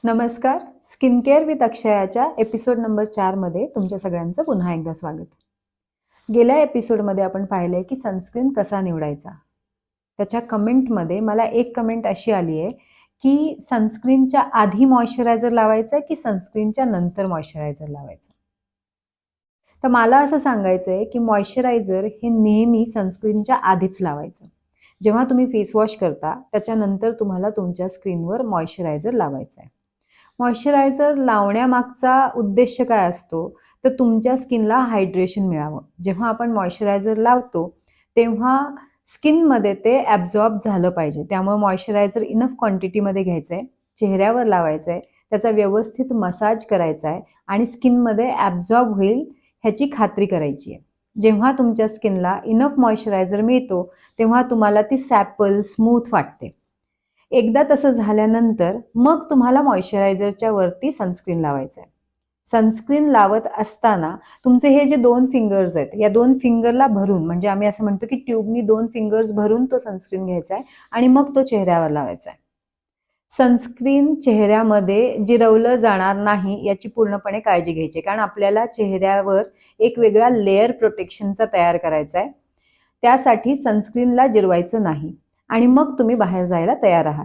नमस्कार. Skin care with अक्षयाच्या episode number 4 मध्ये तुमच्या सगळ्यांचं पुन्हा एकदा स्वागत. गेल्या एपिसोडमध्ये आपण पाहिलंय की सनस्क्रीन कसा निवडायचा. त्याच्या कमेंटमध्ये मला एक कमेंट अशी आली आहे की सनस्क्रीनच्या आधी मॉइश्चरायझर लावायचं की सनस्क्रीनच्या नंतर मॉइश्चरायझर लावायचं. तर मला असं सांगायचं आहे की मॉइश्चरायझर हे नेहमी सनस्क्रीनच्या आधीच लावायचं. जेव्हा तुम्ही फेस वॉश करता त्याच्यानंतर तुम्हाला तुमच्या स्किनवर मॉइश्चरायझर लावायचं आहे. मॉइश्चरायझर लावण्यामागचा उद्देश काय असतो तर तुमच्या स्किनला हायड्रेशन मिळावं. जेव्हा आपण मॉइश्चरायझर लावतो तेव्हा स्किनमध्ये ते ॲब्झॉर्ब झालं पाहिजे. त्यामुळे मॉइश्चरायझर इनफ क्वांटिटीमध्ये घ्यायचं आहे, चेहऱ्यावर लावायचं आहे, त्याचा व्यवस्थित मसाज करायचा आहे आणि स्किनमध्ये ॲब्झॉर्ब होईल ह्याची खात्री करायची आहे. जेव्हा तुमच्या स्किनला इनफ मॉइश्चरायझर मिळतो तेव्हा तुम्हाला ती सॅपल स्मूथ वाटते. एकदा तसं झाल्यानंतर मग तुम्हाला मॉइश्चरायझरच्या वरती सनस्क्रीन लावायचं आहे. सनस्क्रीन लावत असताना तुमचे हे जे 2 फिंगर्स आहेत या 2 फिंगरला भरून, म्हणजे आम्ही असं म्हणतो की ट्यूबनी 2 फिंगर्स भरून तो सनस्क्रीन घ्यायचा आहे आणि मग तो चेहऱ्यावर लावायचा आहे. सनस्क्रीन चेहऱ्यामध्ये जिरवलं जाणार नाही याची पूर्णपणे काळजी घ्यायची, कारण आपल्याला चेहऱ्यावर एक वेगळा लेअर प्रोटेक्शनचा तयार करायचा आहे. त्यासाठी सनस्क्रीनला जिरवायचं नाही आणि मग तुम्ही बाहेर जायला तयार आहात.